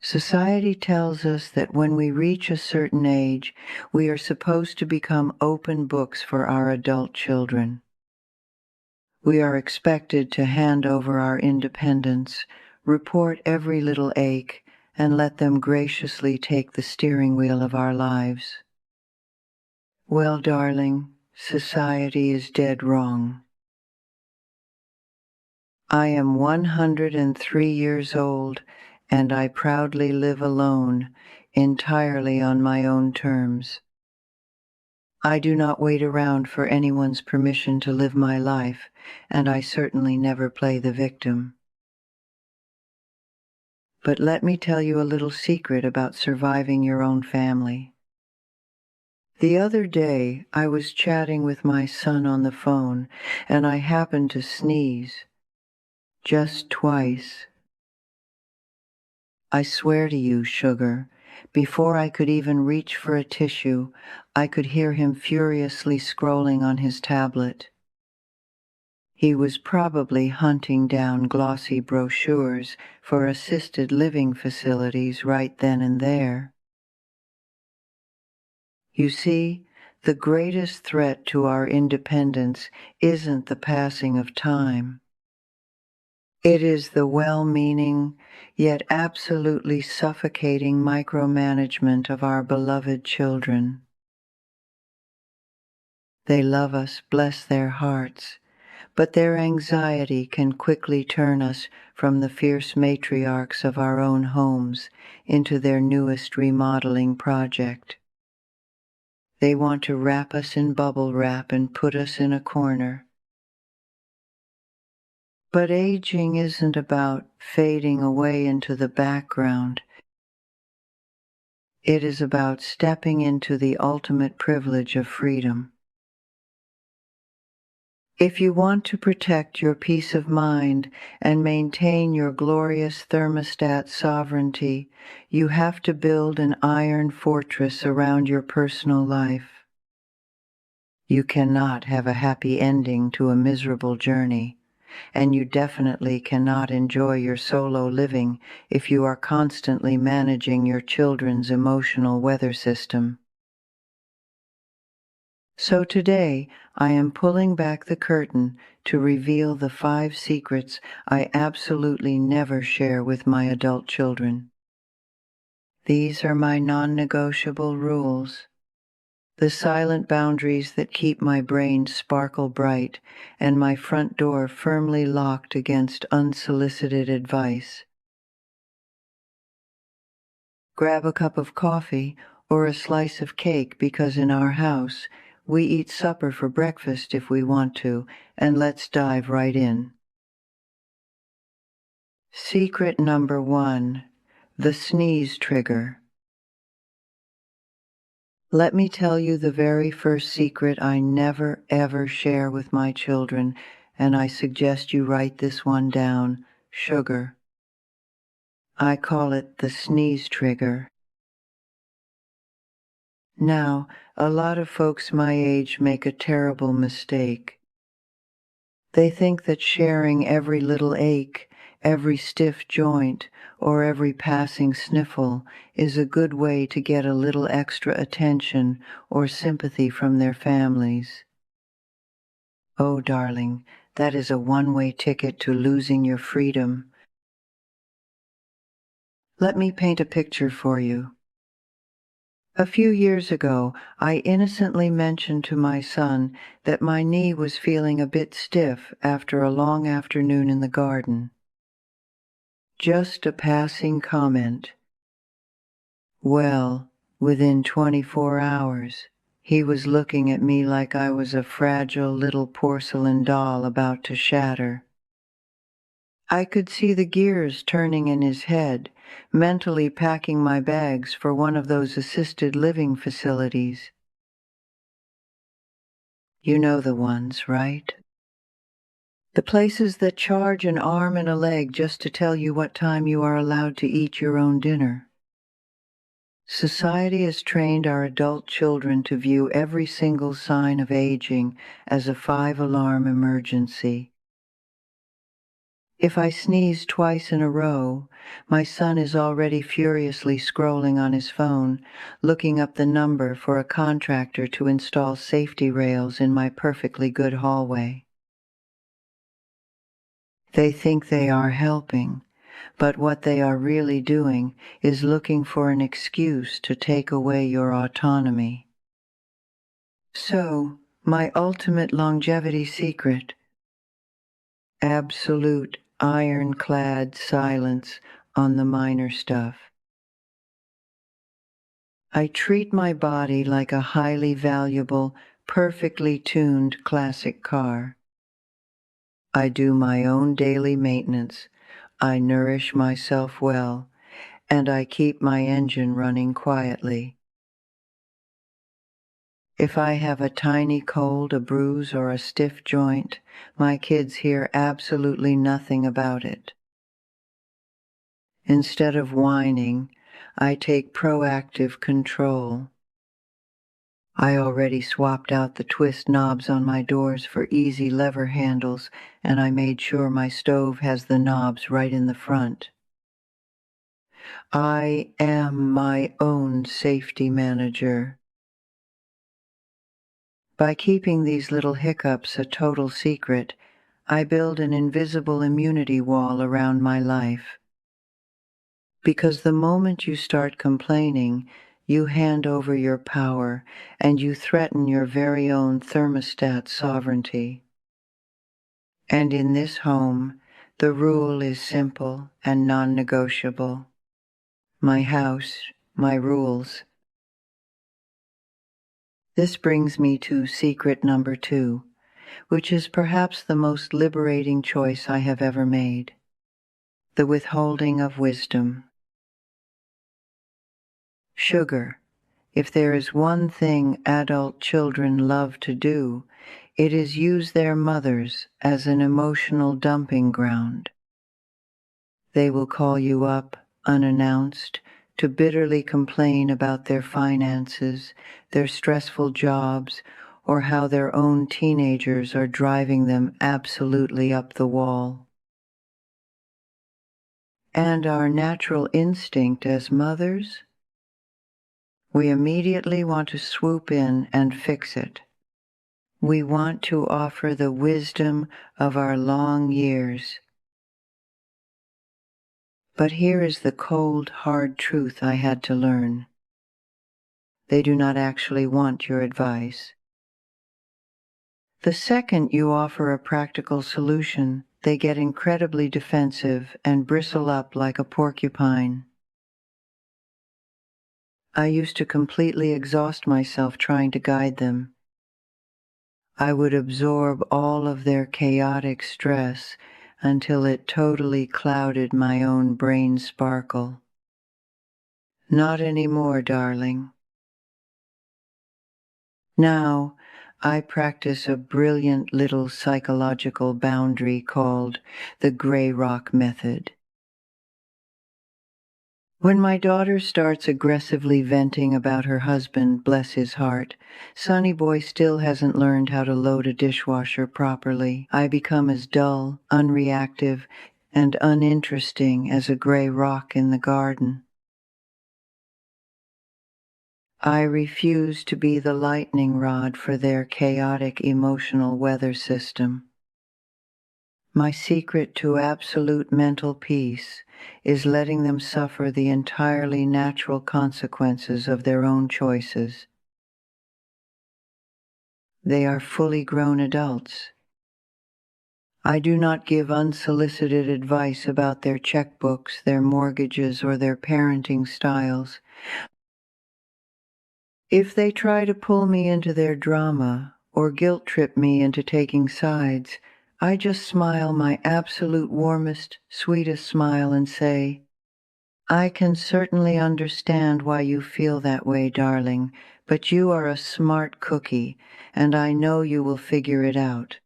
Society tells us that when we reach a certain age, we are supposed to become open books for our adult children. We are expected to hand over our independence, report every little ache, and let them graciously take the steering wheel of our lives. Well, darling, society is dead wrong. I am 103 years old, and I proudly live alone, entirely on my own terms. I do not wait around for anyone's permission to live my life, and I certainly never play the victim. But let me tell you a little secret about surviving your own family. The other day, I was chatting with my son on the phone, and I happened to sneeze. Just twice. I swear to you, sugar, before I could even reach for a tissue, I could hear him furiously scrolling on his tablet. He was probably hunting down glossy brochures for assisted living facilities right then and there. You see, the greatest threat to our independence isn't the passing of time. It is the well-meaning, yet absolutely suffocating micromanagement of our beloved children. They love us, bless their hearts, but their anxiety can quickly turn us from the fierce matriarchs of our own homes into their newest remodeling project. They want to wrap us in bubble wrap and put us in a corner. But aging isn't about fading away into the background. It is about stepping into the ultimate privilege of freedom. If you want to protect your peace of mind and maintain your glorious thermostat sovereignty, you have to build an iron fortress around your personal life. You cannot have a happy ending to a miserable journey. And you definitely cannot enjoy your solo living if you are constantly managing your children's emotional weather system. So today, I am pulling back the curtain to reveal the 5 secrets I absolutely never share with my adult children. These are my non-negotiable rules. The silent boundaries that keep my brain sparkle bright and my front door firmly locked against unsolicited advice. Grab a cup of coffee or a slice of cake because in our house we eat supper for breakfast if we want to, and let's dive right in. Secret number 1, the sneeze trigger. Let me tell you the very first secret I never ever share with my children, and I suggest you write this one down: sugar. I call it the sneeze trigger. Now, a lot of folks my age make a terrible mistake. They think that sharing every little ache, every stiff joint, or every passing sniffle is a good way to get a little extra attention or sympathy from their families. Oh, darling, that is a one-way ticket to losing your freedom. Let me paint a picture for you. A few years ago, I innocently mentioned to my son that my knee was feeling a bit stiff after a long afternoon in the garden. Just a passing comment. Well, within 24 hours, he was looking at me like I was a fragile little porcelain doll about to shatter. I could see the gears turning in his head, mentally packing my bags for one of those assisted living facilities. You know the ones, right? The places that charge an arm and a leg just to tell you what time you are allowed to eat your own dinner. Society has trained our adult children to view every single sign of aging as a 5-alarm emergency. If I sneeze twice in a row, my son is already furiously scrolling on his phone, looking up the number for a contractor to install safety rails in my perfectly good hallway. They think they are helping, but what they are really doing is looking for an excuse to take away your autonomy. So, my ultimate longevity secret: absolute iron-clad silence on the minor stuff. I treat my body like a highly valuable, perfectly tuned classic car. I do my own daily maintenance, I nourish myself well, and I keep my engine running quietly. If I have a tiny cold, a bruise, or a stiff joint, my kids hear absolutely nothing about it. Instead of whining, I take proactive control. I already swapped out the twist knobs on my doors for easy lever handles, and I made sure my stove has the knobs right in the front. I am my own safety manager. By keeping these little hiccups a total secret, I build an invisible immunity wall around my life. Because the moment you start complaining, you hand over your power and you threaten your very own thermostat sovereignty. And in this home, the rule is simple and non-negotiable. My house, my rules. This brings me to secret number 2, which is perhaps the most liberating choice I have ever made: the withholding of wisdom. Sugar. If there is one thing adult children love to do, it is use their mothers as an emotional dumping ground. They will call you up, unannounced, to bitterly complain about their finances, their stressful jobs, or how their own teenagers are driving them absolutely up the wall. And our natural instinct as mothers? We immediately want to swoop in and fix it. We want to offer the wisdom of our long years. But here is the cold, hard truth I had to learn. They do not actually want your advice. The second you offer a practical solution, they get incredibly defensive and bristle up like a porcupine. I used to completely exhaust myself trying to guide them. I would absorb all of their chaotic stress until it totally clouded my own brain sparkle. Not anymore, darling. Now, I practice a brilliant little psychological boundary called the gray rock method. When my daughter starts aggressively venting about her husband, bless his heart, Sonny Boy still hasn't learned how to load a dishwasher properly, I become as dull, unreactive, and uninteresting as a gray rock in the garden. I refuse to be the lightning rod for their chaotic emotional weather system. My secret to absolute mental peace is letting them suffer the entirely natural consequences of their own choices. They are fully grown adults. I do not give unsolicited advice about their checkbooks, their mortgages, or their parenting styles. If they try to pull me into their drama or guilt trip me into taking sides, I just smile my absolute warmest, sweetest smile and say, I can certainly understand why you feel that way, darling, but you are a smart cookie, and I know you will figure it out.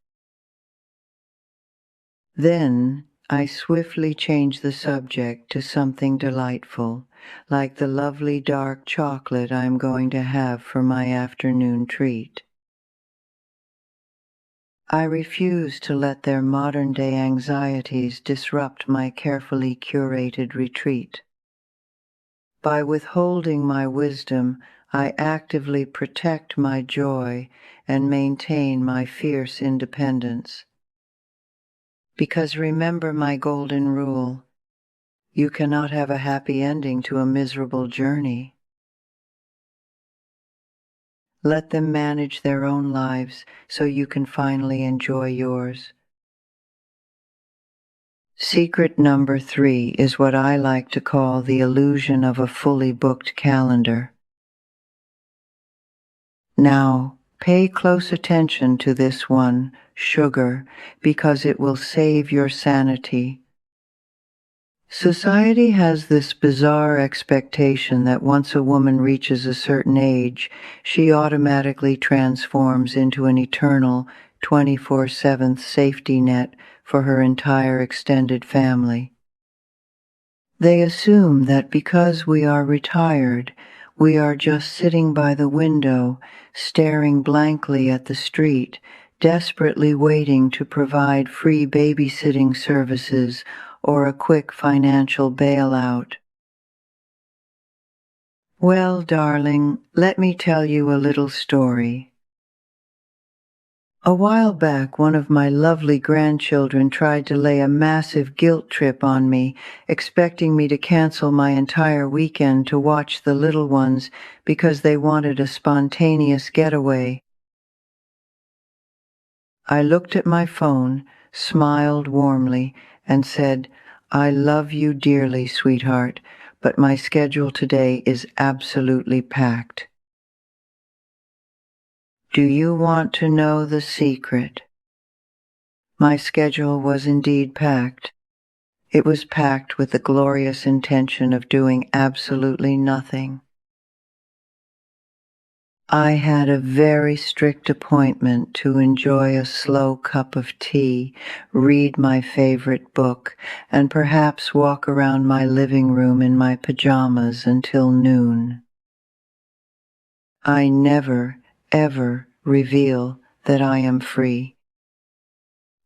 Then I swiftly change the subject to something delightful, like the lovely dark chocolate I'm going to have for my afternoon treat. I refuse to let their modern-day anxieties disrupt my carefully curated retreat. By withholding my wisdom, I actively protect my joy and maintain my fierce independence. Because remember my golden rule: you cannot have a happy ending to a miserable journey. Let them manage their own lives so you can finally enjoy yours. Secret number 3 is what I like to call the illusion of a fully booked calendar. Now, pay close attention to this one, sugar, because it will save your sanity. Society has this bizarre expectation that once a woman reaches a certain age, she automatically transforms into an eternal 24/7 safety net for her entire extended family. They assume that because we are retired, we are just sitting by the window, staring blankly at the street, desperately waiting to provide free babysitting services or a quick financial bailout. Well, darling, let me tell you a little story. A while back, one of my lovely grandchildren tried to lay a massive guilt trip on me, expecting me to cancel my entire weekend to watch the little ones because they wanted a spontaneous getaway. I looked at my phone, smiled warmly, and said, "I love you dearly, sweetheart, but my schedule today is absolutely packed." Do you want to know the secret? My schedule was indeed packed. It was packed with the glorious intention of doing absolutely nothing. I had a very strict appointment to enjoy a slow cup of tea, read my favorite book, and perhaps walk around my living room in my pajamas until noon. I never, ever reveal that I am free.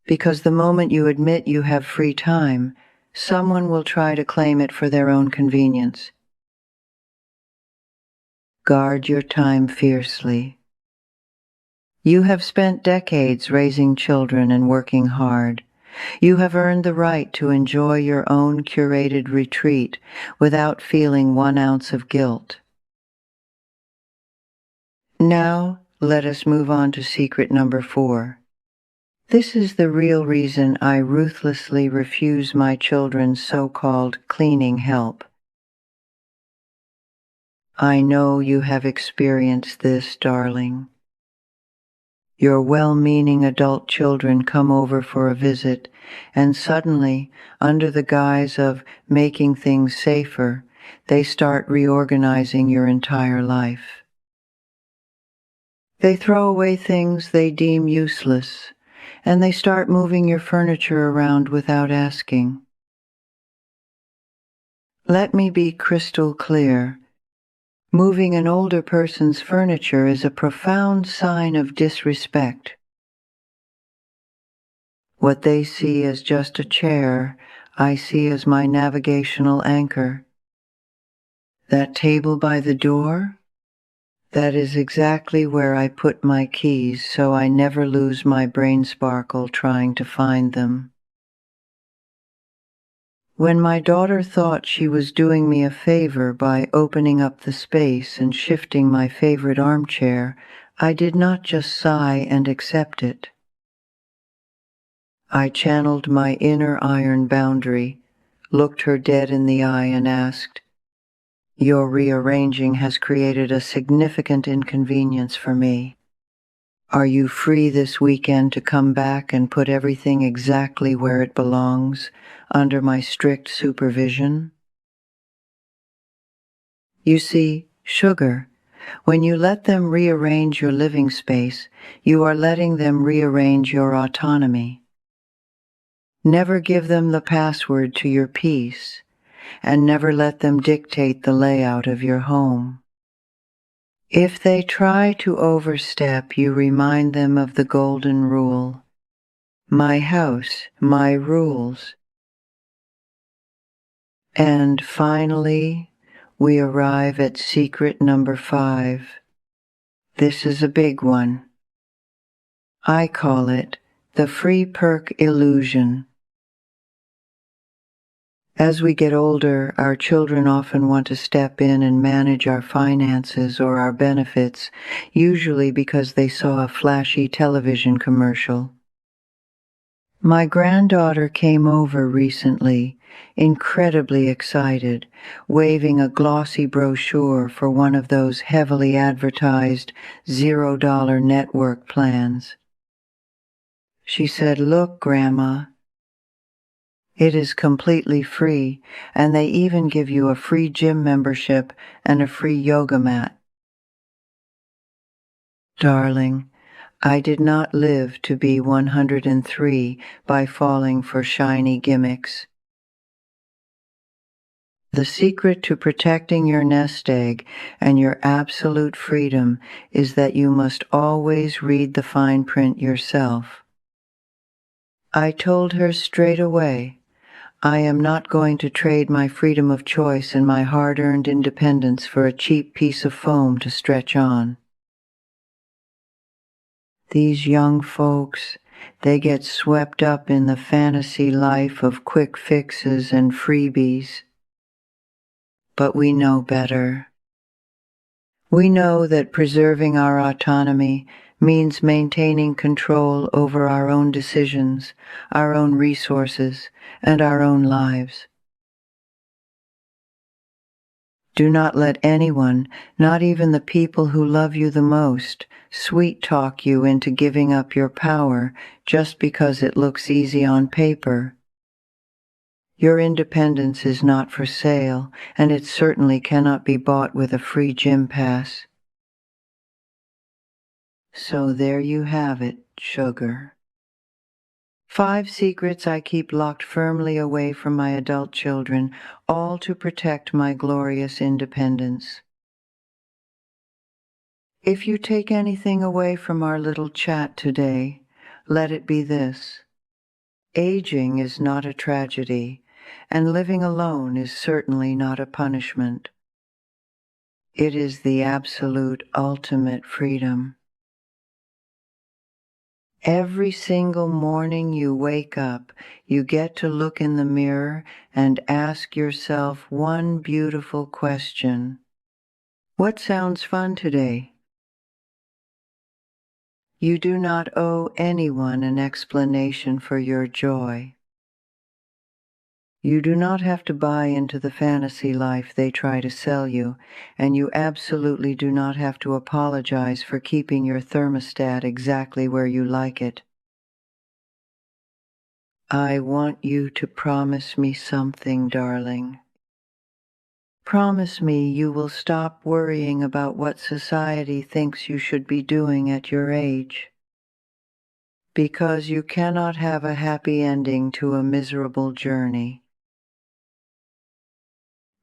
Because the moment you admit you have free time, someone will try to claim it for their own convenience. Guard your time fiercely. You have spent decades raising children and working hard. You have earned the right to enjoy your own curated retreat without feeling 1 ounce of guilt. Now, let us move on to secret number 4. This is the real reason I ruthlessly refuse my children's so-called cleaning help. I know you have experienced this, darling. Your well-meaning adult children come over for a visit, and suddenly, under the guise of making things safer, they start reorganizing your entire life. They throw away things they deem useless, and they start moving your furniture around without asking. Let me be crystal clear. Moving an older person's furniture is a profound sign of disrespect. What they see as just a chair, I see as my navigational anchor. That table by the door? That is exactly where I put my keys so I never lose my brain sparkle trying to find them. When my daughter thought she was doing me a favor by opening up the space and shifting my favorite armchair, I did not just sigh and accept it. I channeled my inner iron boundary, looked her dead in the eye and asked, "Your rearranging has created a significant inconvenience for me. Are you free this weekend to come back and put everything exactly where it belongs, under my strict supervision?" You see, sugar, when you let them rearrange your living space, you are letting them rearrange your autonomy. Never give them the password to your peace, and never let them dictate the layout of your home. If they try to overstep, you remind them of the golden rule: my house, my rules. And finally, we arrive at secret number 5. This is a big one. I call it the free perk illusion. As we get older, our children often want to step in and manage our finances or our benefits, usually because they saw a flashy television commercial. My granddaughter came over recently, incredibly excited, waving a glossy brochure for one of those heavily advertised $0 network plans. She said, "Look, Grandma, it is completely free, and they even give you a free gym membership and a free yoga mat." Darling, I did not live to be 103 by falling for shiny gimmicks. The secret to protecting your nest egg and your absolute freedom is that you must always read the fine print yourself. I told her straight away, I am not going to trade my freedom of choice and my hard-earned independence for a cheap piece of foam to stretch on. These young folks, they get swept up in the fantasy life of quick fixes and freebies. But we know better. We know that preserving our autonomy means maintaining control over our own decisions, our own resources, and our own lives. Do not let anyone, not even the people who love you the most, sweet-talk you into giving up your power just because it looks easy on paper. Your independence is not for sale, and it certainly cannot be bought with a free gym pass. So there you have it, sugar. 5 secrets I keep locked firmly away from my adult children, all to protect my glorious independence. If you take anything away from our little chat today, let it be this. Aging is not a tragedy, and living alone is certainly not a punishment. It is the absolute ultimate freedom. Every single morning you wake up, you get to look in the mirror and ask yourself one beautiful question. What sounds fun today? You do not owe anyone an explanation for your joy. You do not have to buy into the fantasy life they try to sell you, and you absolutely do not have to apologize for keeping your thermostat exactly where you like it. I want you to promise me something, darling. Promise me you will stop worrying about what society thinks you should be doing at your age. Because you cannot have a happy ending to a miserable journey.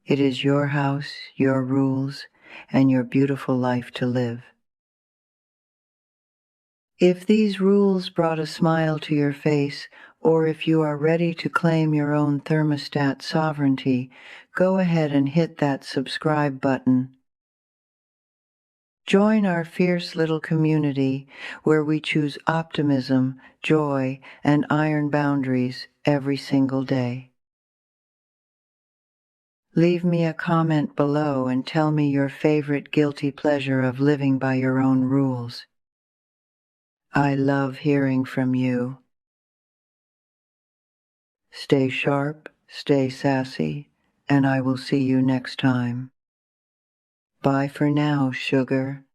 It is your house, your rules, and your beautiful life to live. If these rules brought a smile to your face, or if you are ready to claim your own thermostat sovereignty, go ahead and hit that subscribe button. Join our fierce little community where we choose optimism, joy, and iron boundaries every single day. Leave me a comment below and tell me your favorite guilty pleasure of living by your own rules. I love hearing from you. Stay sharp, stay sassy, and I will see you next time. Bye for now, sugar.